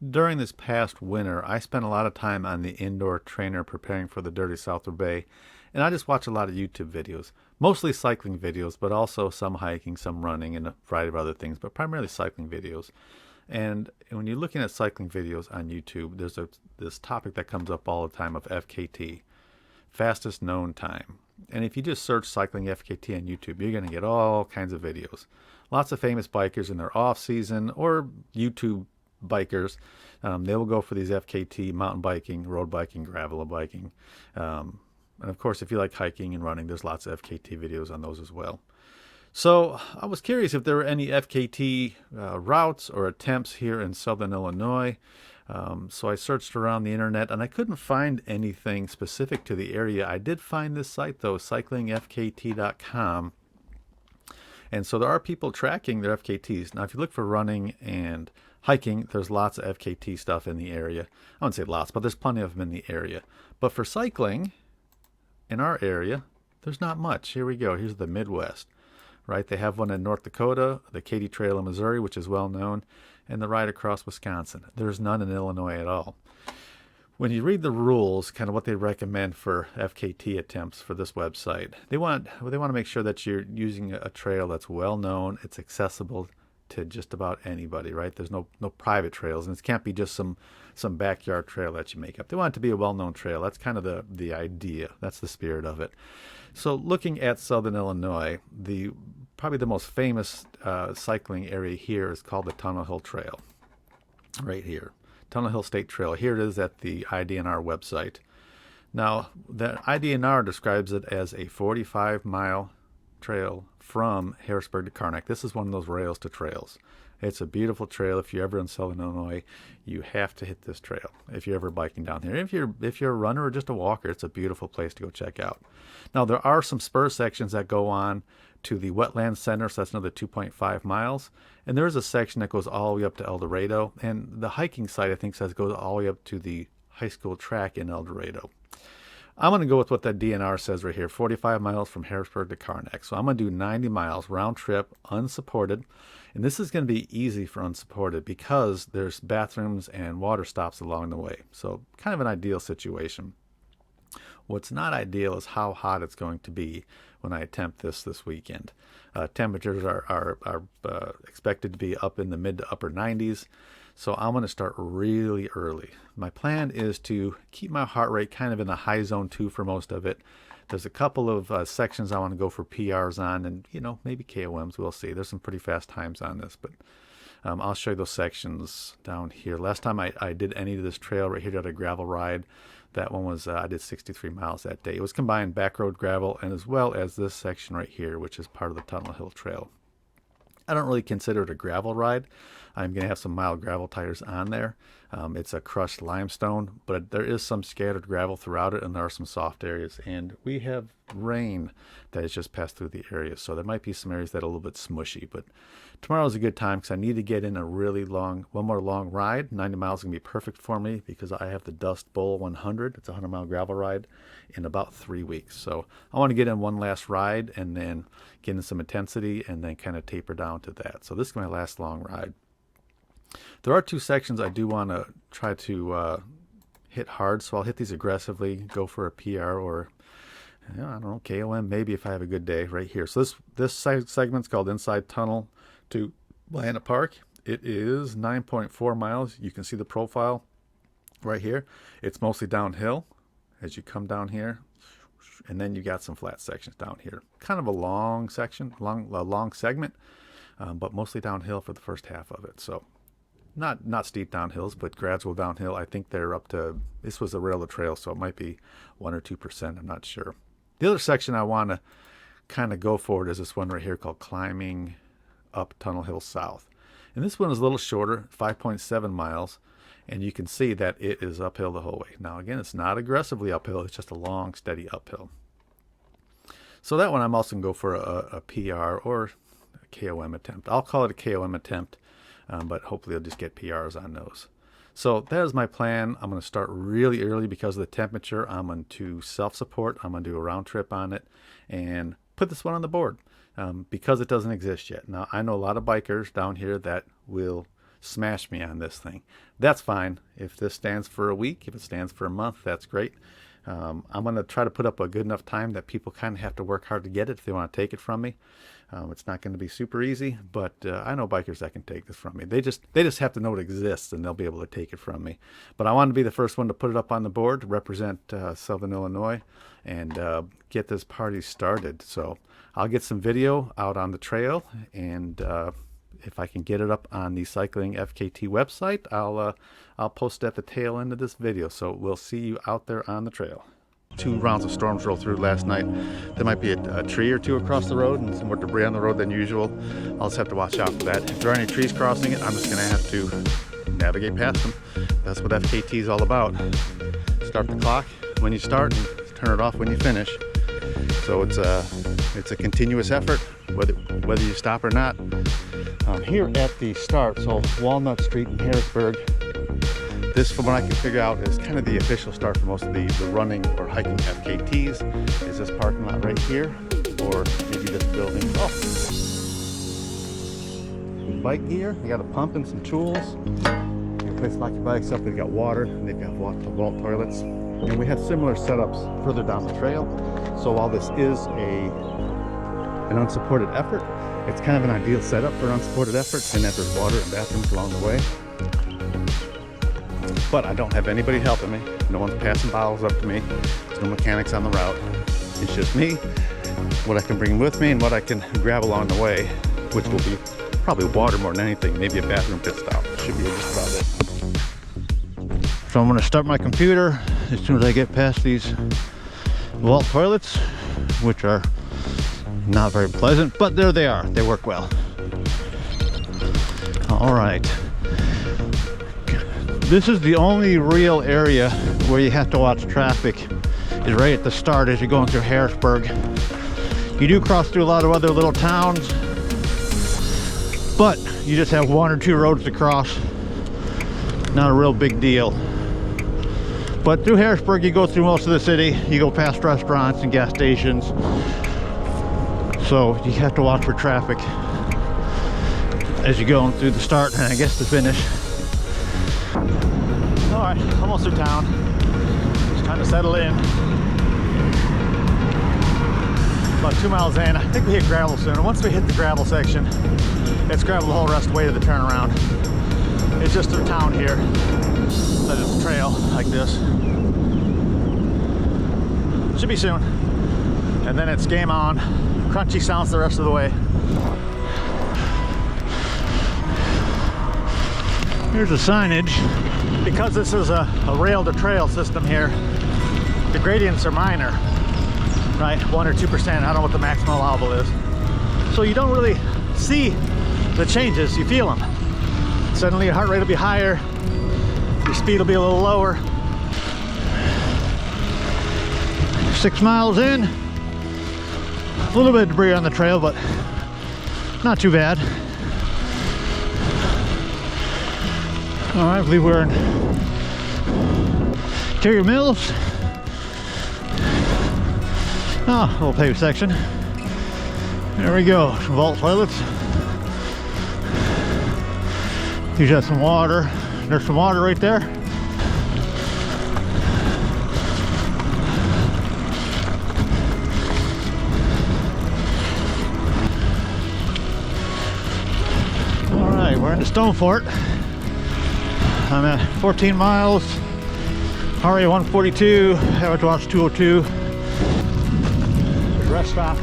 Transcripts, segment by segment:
During this past winter, I spent a lot of time on the indoor trainer preparing for the Dirty South Bay, and I just watch a lot of YouTube videos, mostly cycling videos, but also some hiking, some running, and a variety of other things, but primarily cycling videos. And when you're looking at cycling videos on YouTube, there's this topic that comes up all the time of FKT, fastest known time. And if you just search cycling FKT on YouTube, you're going to get all kinds of videos. Lots of famous bikers in their off season or YouTube bikers. They will go for these FKT, mountain biking, road biking, gravel biking. And of course, if you like hiking and running, there's lots of FKT videos on those as well. So I was curious if there were any FKT routes or attempts here in Southern Illinois. So I searched around the internet and I couldn't find anything specific to the area. I did find this site though, cyclingfkt.com. And so there are people tracking their FKTs. Now, if you look for running and hiking, there's lots of FKT stuff in the area. I wouldn't say lots, but there's plenty of them in the area. But for cycling in our area, there's not much. Here we go. Here's the Midwest, right? They have one in North Dakota, the Katy Trail in Missouri, which is well known, and the ride across Wisconsin. There's none in Illinois at all. When you read the rules, kind of what they recommend for FKT attempts for this website, they want to make sure that you're using a trail that's well known, it's accessible to just about anybody, right? There's no private trails, and it can't be just some backyard trail that you make up. They want it to be a well-known trail. That's kind of the idea. That's the spirit of it. So looking at Southern Illinois, probably the most famous cycling area here is called the Tunnel Hill Trail, right here. Tunnel Hill State Trail. Here it is at the IDNR website. Now, the IDNR describes it as a 45-mile trail from Harrisburg to Karnak. This is one of those rails to trails. It's a beautiful trail. If you're ever in Southern Illinois, you have to hit this trail if you're ever biking down here. If you're a runner or just a walker, it's a beautiful place to go check out. Now, there are some spur sections that go on to the Wetland Center, so that's another 2.5 miles. And there is a section that goes all the way up to El Dorado. And the hiking site, I think, says goes all the way up to the high school track in El Dorado. I'm going to go with what that DNR says right here, 45 miles from Harrisburg to Karnak. So I'm going to do 90 miles round trip, unsupported. And this is going to be easy for unsupported because there's bathrooms and water stops along the way. So kind of an ideal situation. What's not ideal is how hot it's going to be when I attempt this weekend. Temperatures are expected to be up in the mid to upper 90s. So I'm going to start really early. My plan is to keep my heart rate kind of in the high zone 2 for most of it. There's a couple of sections I want to go for PRs on and, maybe KOMs. We'll see. There's some pretty fast times on this, but I'll show you those sections down here. Last time I did any of this trail right here, did a gravel ride. That one was, I did 63 miles that day. It was combined back road gravel and as well as this section right here, which is part of the Tunnel Hill Trail. I don't really consider it a gravel ride. I'm going to have some mild gravel tires on there. It's a crushed limestone, but there is some scattered gravel throughout it, and there are some soft areas. And we have rain that has just passed through the area, so there might be some areas that are a little bit smushy. But tomorrow is a good time because I need to get in one more long ride. 90 miles is going to be perfect for me because I have the Dust Bowl 100. It's a 100-mile gravel ride in about 3 weeks. So I want to get in one last ride and then get in some intensity and then kind of taper down to that. So this is my last long ride. There are 2 sections I do want to try to hit hard, so I'll hit these aggressively, go for a PR or, I don't know, KOM maybe if I have a good day right here. So this segment's called Inside Tunnel to Vienna Park. It is 9.4 miles. You can see the profile right here. It's mostly downhill as you come down here, and then you got some flat sections down here. Kind of a long section, a long segment, but mostly downhill for the first half of it. So not steep downhills, but gradual downhill. I think they're up to, this was a rail to trail, so it might be 1 or 2%. I'm not sure. The other section I want to kind of go forward is this one right here called Climbing Up Tunnel Hill South. And this one is a little shorter, 5.7 miles. And you can see that it is uphill the whole way. Now, again, it's not aggressively uphill. It's just a long, steady uphill. So that one I'm also going to go for a PR or a KOM attempt. I'll call it a KOM attempt. But hopefully I'll just get PRs on those. So that is my plan. I'm going to start really early because of the temperature. I'm going to self-support. I'm going to do a round trip on it and put this one on the board because it doesn't exist yet. Now, I know a lot of bikers down here that will smash me on this thing. That's fine. If this stands for a week, if it stands for a month, that's great. I'm going to try to put up a good enough time that people kind of have to work hard to get it if they want to take it from me. It's not going to be super easy, but I know bikers that can take this from me. They just have to know it exists, and they'll be able to take it from me. But I want to be the first one to put it up on the board, represent Southern Illinois, and get this party started. So I'll get some video out on the trail, and if I can get it up on the Cycling FKT website, I'll post it at the tail end of this video. So we'll see you out there on the trail. 2 rounds of storms rolled through last night. There might be a tree or two across the road and some more debris on the road than usual. I'll just have to watch out for that. If there are any trees crossing it, I'm just going to have to navigate past them. That's what FKT is all about. Start the clock when you start and turn it off when you finish. So it's a continuous effort, whether you stop or not. Here at the start, so Walnut Street in Harrisburg, this, from what I can figure out, is kind of the official start for most of the running or hiking FKTs. Is this parking lot right here, or maybe this building? Oh, bike gear. You got a pump and some tools. You got a place to lock your bikes up. They've got water, and they've got vault toilets. And we have similar setups further down the trail. So while this is an unsupported effort, it's kind of an ideal setup for an unsupported effort, in that there's water and bathrooms along the way. But I don't have anybody helping me. No one's passing bottles up to me. There's no mechanics on the route. It's just me, what I can bring with me, and what I can grab along the way, which will be probably water more than anything, maybe a bathroom pit stop. Should be just about it. So I'm going to start my computer as soon as I get past these vault toilets, which are not very pleasant, but there they are. They work well. All right. This is the only real area where you have to watch traffic, is right at the start as you're going through Harrisburg. You do cross through a lot of other little towns, but you just have 1 or 2 roads to cross. Not a real big deal. But through Harrisburg, you go through most of the city. You go past restaurants and gas stations. So you have to watch for traffic as you're going through the start and I guess the finish. All right, almost through town. Just trying to settle in. About 2 miles in. I think we hit gravel soon. And once we hit the gravel section, it's gravel the whole rest of the way to the turnaround. It's just through town here that it's a trail like this. Should be soon. And then it's game on. Crunchy sounds the rest of the way. Here's the signage. Because this is a rail to trail system here, the gradients are minor, right? 1 or 2%. I don't know what the maximum allowable is. So you don't really see the changes, you feel them. Suddenly your heart rate will be higher, your speed will be a little lower. 6 miles in, a little bit of debris on the trail, but not too bad. All right, I believe we're in Interior Mills. Oh, a little paved section. There we go, some vault toilets. You got some water. There's some water right there. All right, we're in the Stone Fort. I'm at 14 miles, RA 142, average watch 202. There's a restaurant,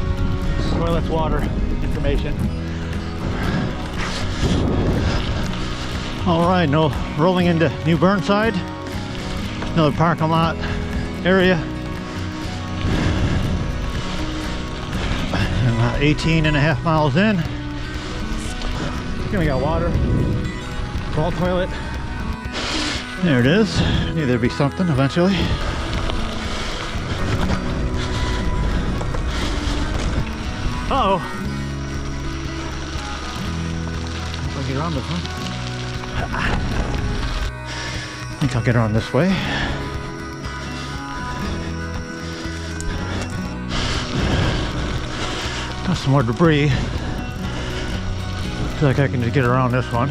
toilets, water, information. All right, no rolling into New Burnside. Another parking lot area. About 18.5 miles in. Here we got water, vault toilet. There it is. Knew there'd be something eventually. Uh-oh. Hope I get around this one. I think I'll get around this way. Got some more debris. Feel like I can just get around this one.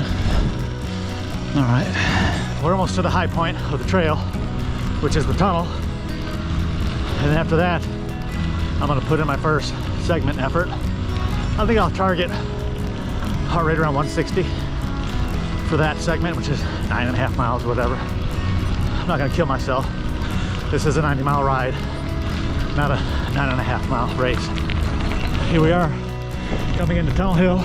All right, we're almost to the high point of the trail, which is the tunnel. And then after that, I'm gonna put in my first segment effort. I think I'll target heart rate around 160 for that segment, which is 9.5 miles or whatever. I'm not gonna kill myself. This is a 90-mile ride, not a 9.5-mile race. Here we are, coming into Tunnel Hill.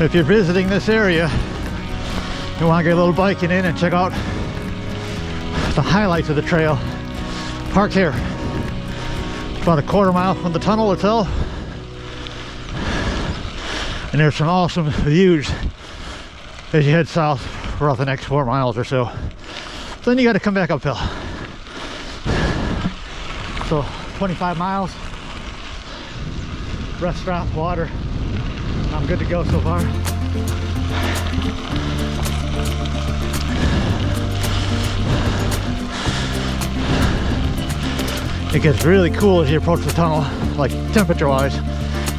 If you're visiting this area, you want to get a little biking in and check out the highlights of the trail, park here. About a quarter mile from the tunnel itself. And there's some awesome views as you head south for about the next 4 miles or so. Then you got to come back uphill. So 25 miles, rest stop, water. I'm good to go so far. It gets really cool as you approach the tunnel, like temperature wise.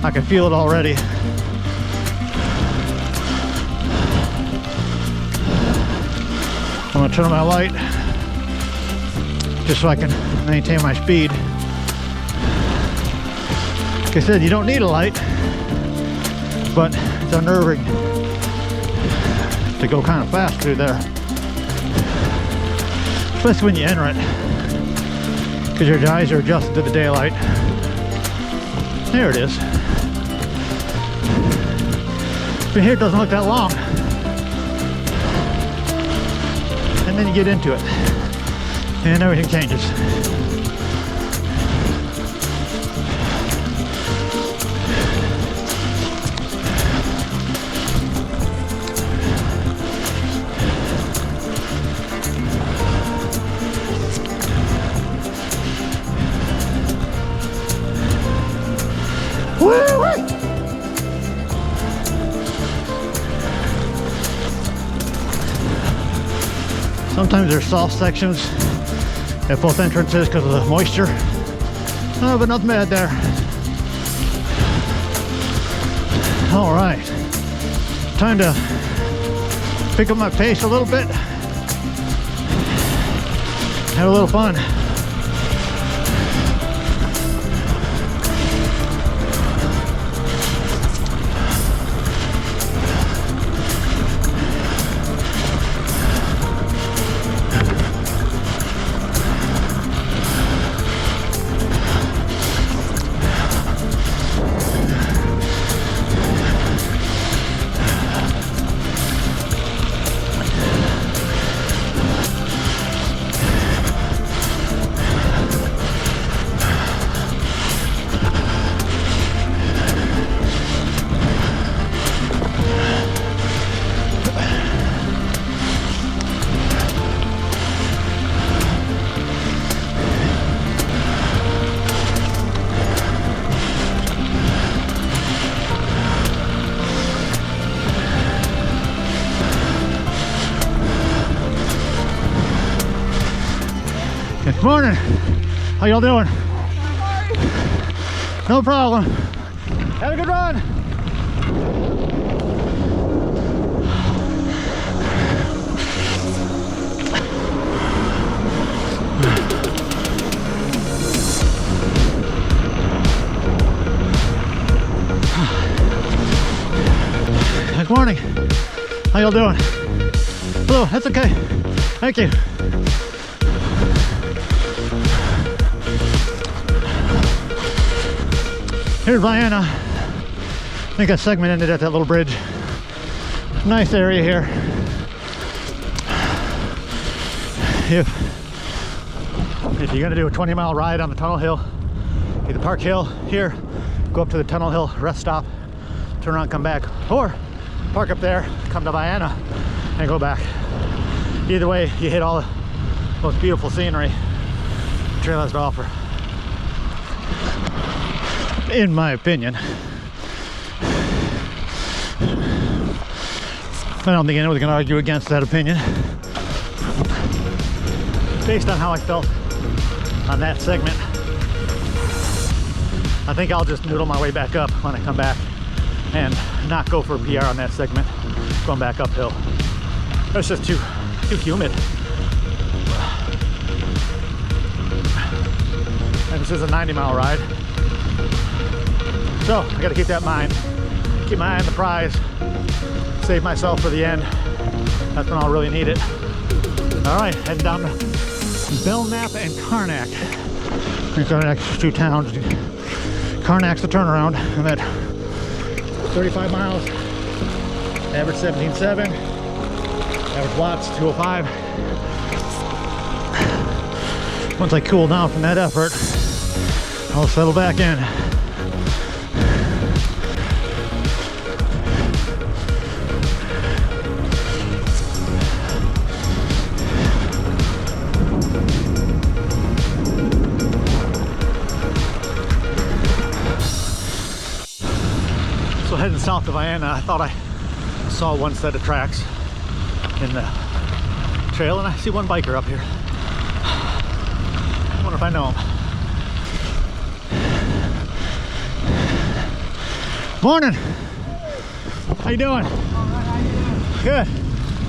I can feel it already. I'm gonna turn on my light just so I can maintain my speed. Like I said, you don't need a light, but it's unnerving to go kind of fast through there, especially when you enter it, because your eyes are adjusted to the daylight. There it is. But here it doesn't look that long, and then you get into it and everything changes. Sometimes there's soft sections at both entrances because of the moisture. Oh, but nothing bad there. All right, time to pick up my pace a little bit. Have a little fun. Good morning. How y'all doing? No problem. Have a good run. Good morning. How y'all doing? Hello, that's okay. Thank you. Here's Vienna. I think that segment ended at that little bridge. Nice area here. If you're gonna do a 20-mile ride on the Tunnel Hill, either park hill here, go up to the Tunnel Hill rest stop, turn around, come back, or park up there, come to Vienna, and go back. Either way, you hit all the most beautiful scenery the trail has to offer, in my opinion. I don't think anyone can argue against that opinion. Based on how I felt on that segment, I think I'll just noodle my way back up when I come back and not go for a PR on that segment going back uphill. It's just too humid. And this is a 90-mile ride. So I gotta keep that in mind. Keep my eye on the prize. Save myself for the end. That's when I'll really need it. All right, heading down to Belknap and Karnak. These are the next two towns. Karnak's the turnaround. I'm at 35 miles. Average 17.7. Average watts 205. Once I cool down from that effort, I'll settle back in. So heading south of Vienna, I thought I saw one set of tracks in the trail, and I see one biker up here. I wonder if I know him. Morning. How you doing? Good.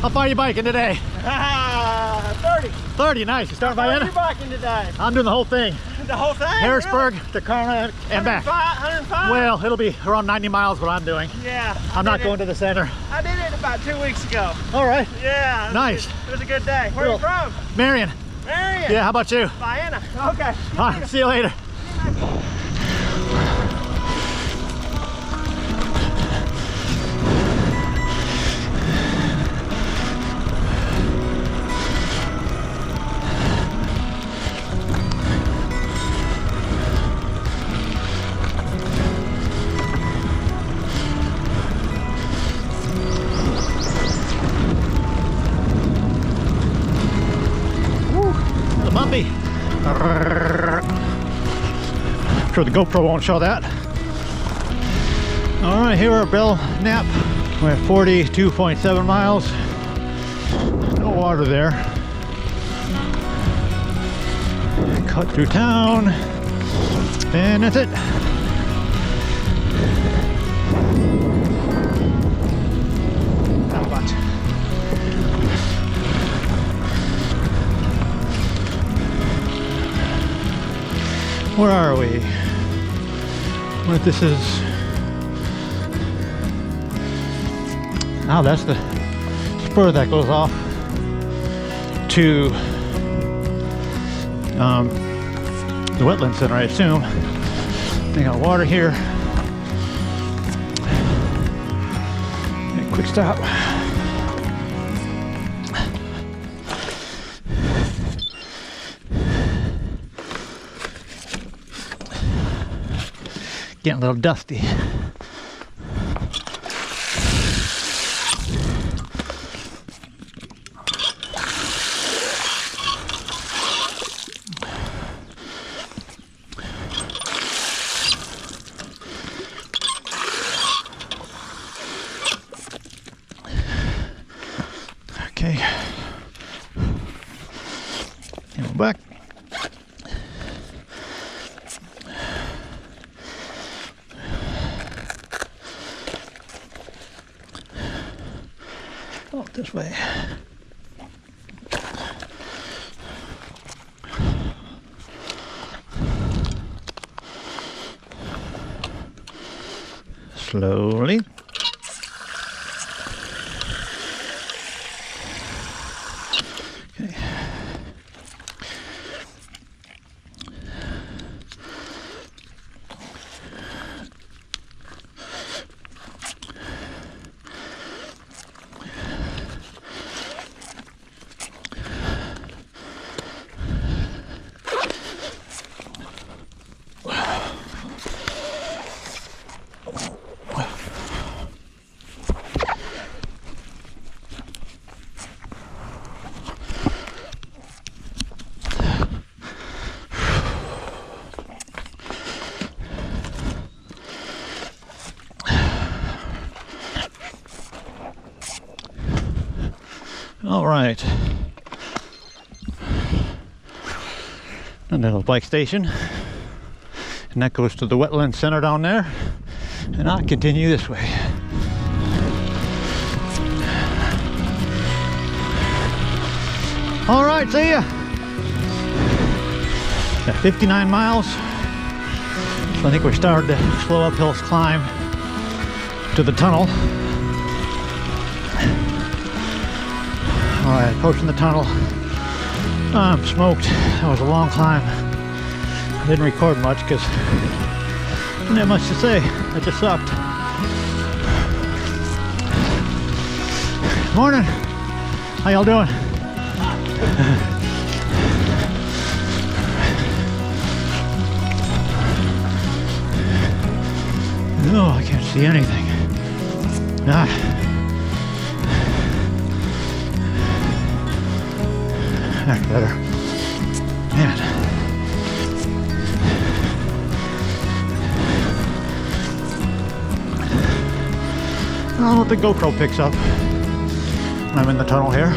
How far are you biking today? 30. 30, nice. You starting Vienna? How far are you biking today? I'm doing the whole thing. The whole thing? Harrisburg Really? to Karnak and back. 105? Well, it'll be around 90 miles what I'm doing. Yeah. I'm not going to the center. I did it about 2 weeks ago. All right. Yeah. Nice. It was a good day. Where are you from? Marion. Marion. Yeah, how about you? Vienna. Okay. All right, see you later. Bumpy. Sure the GoPro won't show that. All right, here we're at Belknap. We're at 42.7 miles. No water there. Cut through town, and that's it. Not much. Where are we? What this is? Oh, that's the spur that goes off to the wetland center, I assume. They got water here. Quick stop. Getting a little dusty. Okay. And we're back. Oh, this way. Slowly. Okay. All right. Another bike station. And that goes to the wetland center down there. And I'll continue this way. All right, see ya. Got 59 miles. So I think we started the slow uphill climb to the tunnel. All right, approaching the tunnel. I'm smoked. That was a long climb. I didn't record much because I didn't have much to say. It just sucked. Morning. How y'all doing? No, I can't see anything. Ah. That's better. Man. I hope the GoPro picks up when I'm in the tunnel here.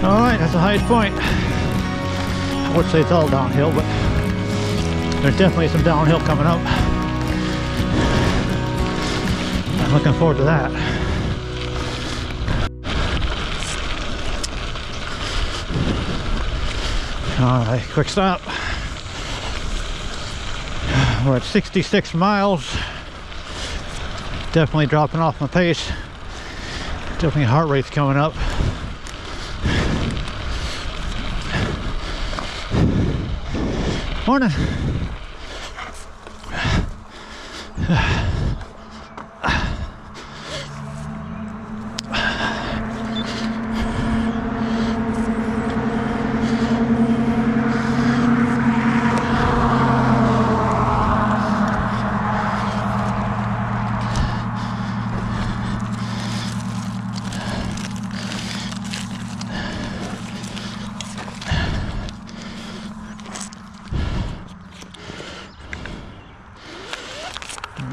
Alright, that's the highest point. I would say it's all downhill, but there's definitely some downhill coming up. I'm looking forward to that. Alright, quick stop. We're at 66 miles. Definitely dropping off my pace. Definitely heart rate's coming up. Morning.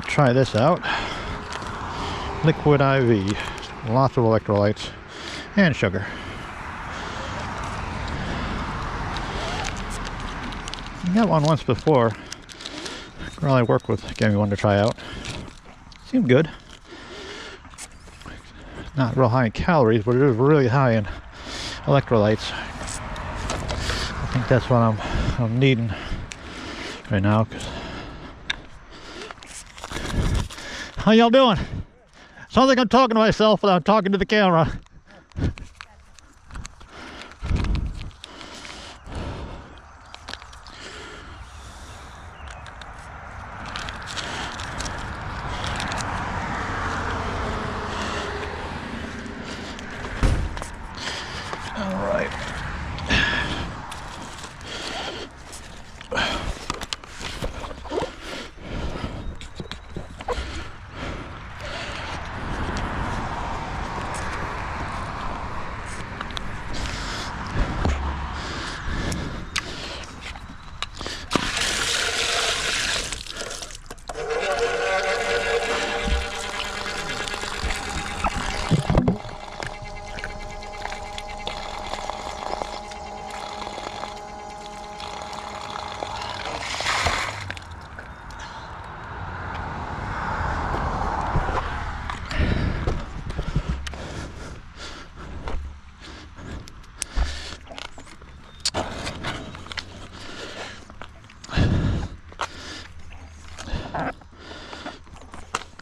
Try this out. Liquid IV. Lots of electrolytes and sugar. I got one once before. Girl I work with gave me one to try out. Seemed good. Not real high in calories, but it is really high in electrolytes. I think that's what I'm needing right now. 'Cause how y'all doing? Sounds like I'm talking to myself without talking to the camera. All right.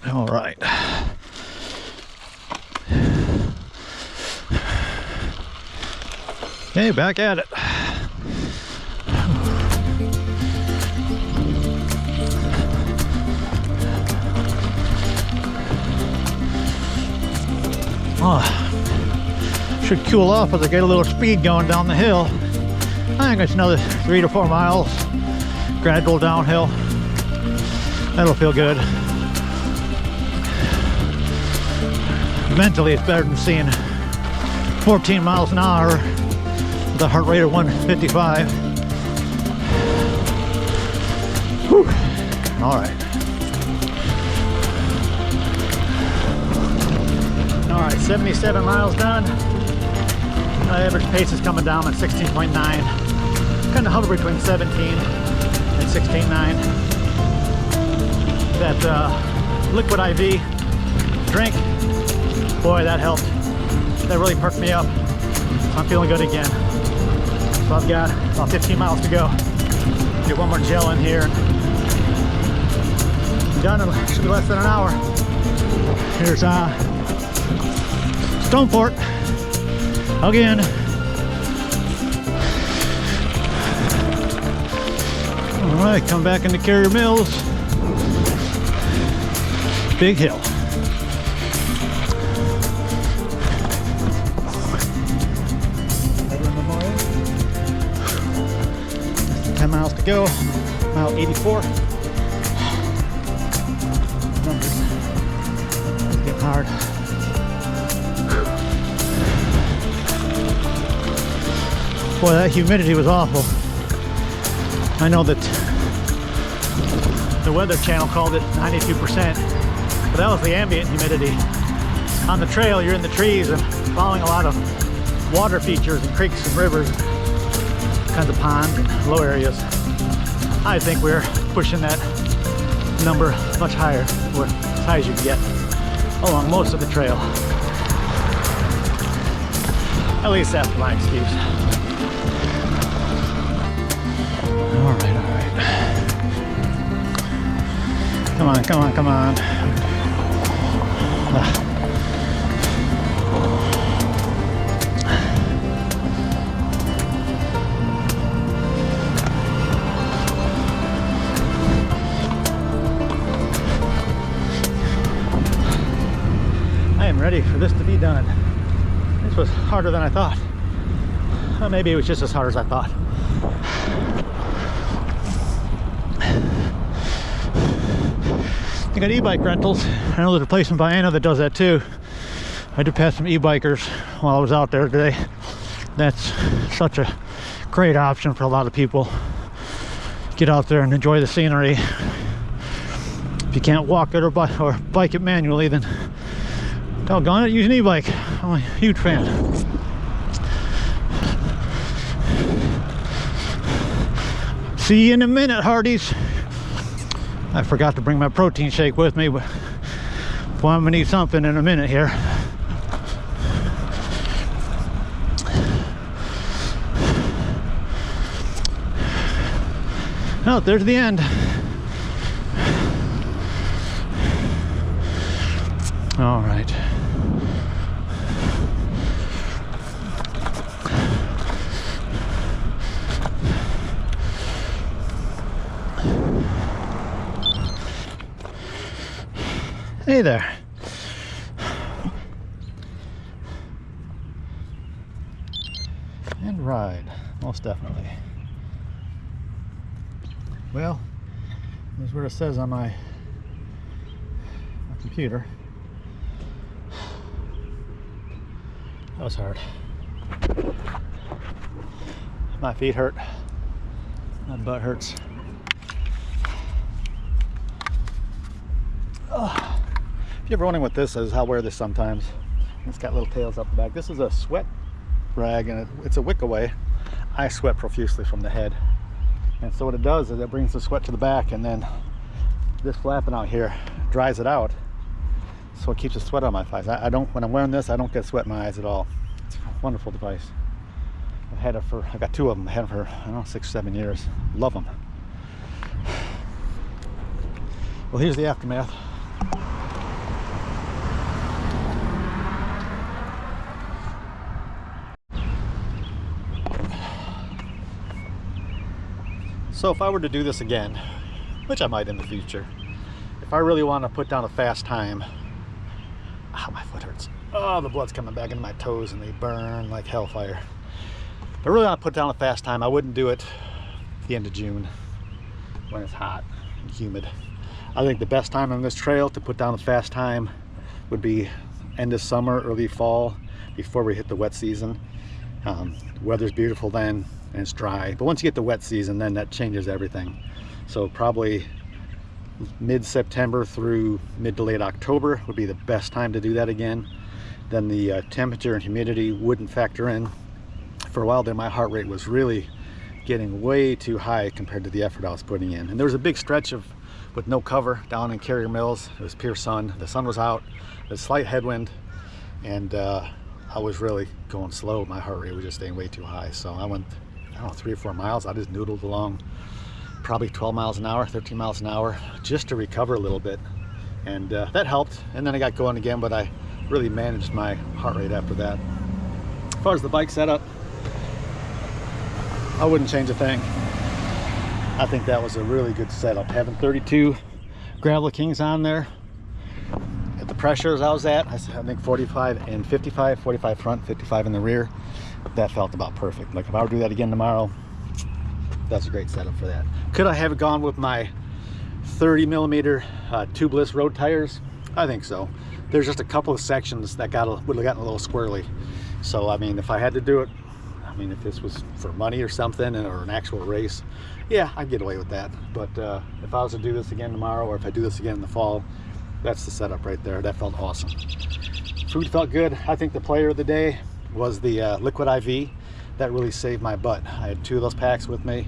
All right. Okay, back at it. Oh, should cool off as I get a little speed going down the hill. I think it's another 3 to 4 miles. Gradual downhill. That'll feel good. Mentally, it's better than seeing 14 miles an hour with a heart rate of 155. Whew. All right. All right, 77 miles done. My average pace is coming down at 16.9. Kind of hover between 17 and 16.9. That liquid IV drink, boy, that helped. That really perked me up. So I'm feeling good again. So I've got about 15 miles to go. Get one more gel in here. Done in should be less than an hour. Here's Stoneport again. All right, come back into Carrier Mills. Big hill. Veteran Memorial. 10 miles to go. Mile 84. Numbers. It's getting hard. Boy, that humidity was awful. I know that the Weather Channel called it 92%, but that was the ambient humidity. On the trail, you're in the trees and following a lot of water features and creeks and rivers, kinds of ponds and low areas. I think we're pushing that number much higher, as high as you can get along most of the trail. At least that's my excuse. All right. Come on, come on, come on. I am ready for this to be done. This was harder than I thought. Well, maybe it was just as hard as I thought. I got e-bike rentals. I know there's a place in Vienna that does that too. I did pass some e-bikers while I was out there today. That's such a great option for a lot of people. Get out there and enjoy the scenery. If you can't walk it or bike it manually, then doggone it, use an e-bike. I'm a huge fan. See you in a minute, Hardies. I forgot to bring my protein shake with me, but well, I'm gonna need something in a minute here. Oh, there's the end. All right. Hey there. And ride, most definitely. Well, here's what it says on my computer. That was hard. My feet hurt. My butt hurts. Oh. If you're ever wondering what this is, I'll wear this sometimes. It's got little tails up the back. This is a sweat rag, and it's a wick away. I sweat profusely from the head. And so what it does is it brings the sweat to the back, and then this flapping out here dries it out. So it keeps the sweat on my thighs. I don't, when I'm wearing this, I don't get sweat in my eyes at all. It's a wonderful device. I've got two of them. I had them for, I don't know, 6-7 years. Love them. Well, here's the aftermath. So if I were to do this again, which I might in the future, if I really want to put down a fast time, my foot hurts. Oh, the blood's coming back into my toes and they burn like hellfire. If I really want to put down a fast time, I wouldn't do it at the end of June when it's hot and humid. I think the best time on this trail to put down a fast time would be end of summer, early fall, before we hit the wet season. The weather's beautiful then and it's dry, but once you get the wet season, then that changes everything. So probably mid-September through mid to late October would be the best time to do that again. then the temperature and humidity wouldn't factor in. For a while there, my heart rate was really getting way too high compared to the effort I was putting in. And there was a big stretch with no cover down in Carrier Mills. It was pure sun. The sun was out, a slight headwind, and I was really going slow. My heart rate was just staying way too high. So I went, I don't know, 3 or 4 miles. I just noodled along, probably 12 miles an hour, 13 miles an hour, just to recover a little bit. And that helped. And then I got going again, but I really managed my heart rate after that. As far as the bike setup, I wouldn't change a thing. I think that was a really good setup. Having 32 Gravel Kings on there, at the pressures I was at, I think 45 and 55, 45 front, 55 in the rear, that felt about perfect. Like if I were to do that again tomorrow, that's a great setup for that. Could I have gone with my 30 millimeter tubeless road tires? I think so. There's just a couple of sections that would have gotten a little squirrely. So I mean, if I had to do it, I mean, if this was for money or something, or an actual race, yeah, I'd get away with that. But if I was to do this again tomorrow, or if I do this again in the fall, that's the setup right there. That felt awesome. Food felt good. I think the player of the day was the Liquid IV. That really saved my butt. I had 2 of those packs with me.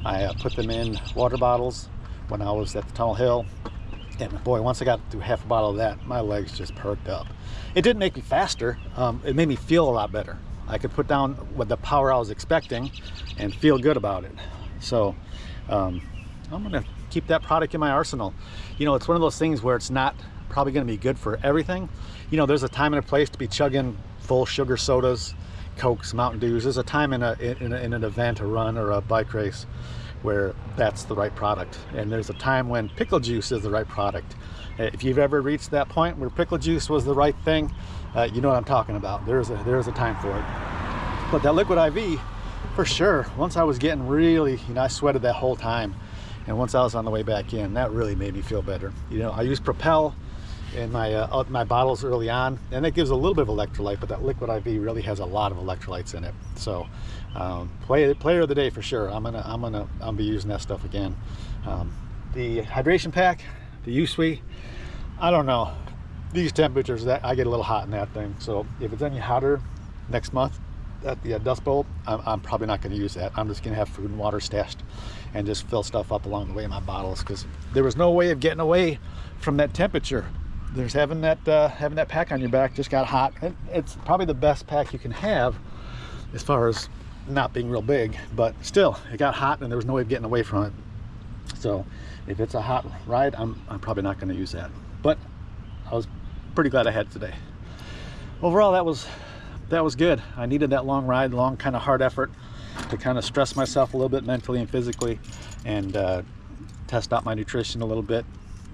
I put them in water bottles when I was at the Tunnel Hill. And boy, once I got through half a bottle of that, my legs just perked up. It didn't make me faster. It made me feel a lot better. I could put down with the power I was expecting and feel good about it. So I'm gonna keep that product in my arsenal. You know, it's one of those things where it's not probably gonna be good for everything. You know, there's a time and a place to be chugging full sugar sodas, Cokes, Mountain Dews. There's a time in an event, a run, or a bike race where that's the right product. And there's a time when pickle juice is the right product. If you've ever reached that point where pickle juice was the right thing, you know what I'm talking about. There's a time for it. But that Liquid IV, for sure, once I was getting really, you know, I sweated that whole time. And once I was on the way back in, that really made me feel better. You know, I used Propel in my bottles early on, and that gives a little bit of electrolyte, but that Liquid IV really has a lot of electrolytes in it. So player of the day for sure. I'm be using that stuff again. The hydration pack, the USWE, I don't know. These temperatures, that I get a little hot in that thing. So if it's any hotter next month at the Dust Bowl, I'm probably not going to use that. I'm just going to have food and water stashed and just fill stuff up along the way in my bottles, because there was no way of getting away from that temperature. There's having that pack on your back just got hot. It's probably the best pack you can have as far as not being real big, but still, it got hot and there was no way of getting away from it. So if it's a hot ride, I'm probably not going to use that. But I was pretty glad I had it today. Overall, that was good. I needed that long ride, long kind of hard effort to kind of stress myself a little bit mentally and physically, and test out my nutrition a little bit.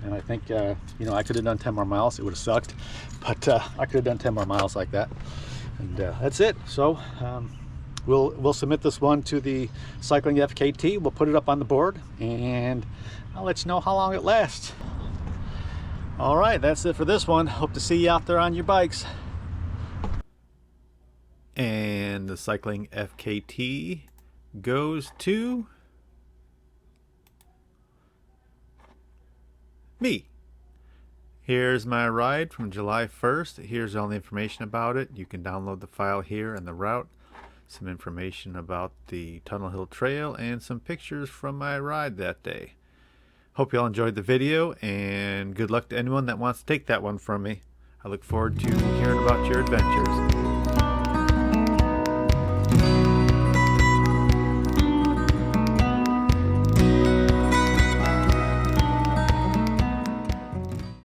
And I think, you know, I could have done 10 more miles. It would have sucked, but I could have done 10 more miles like that. And that's it. So we'll submit this one to the Cycling FKT. We'll put it up on the board, and I'll let you know how long it lasts. All right, that's it for this one. Hope to see you out there on your bikes. And the Cycling FKT goes to me. Here's my ride from July 1st. Here's all the information about it. You can download the file here and the route, some information about the Tunnel Hill Trail, and some pictures from my ride that day. Hope you all enjoyed the video, and good luck to anyone that wants to take that one from me. I look forward to hearing about your adventures.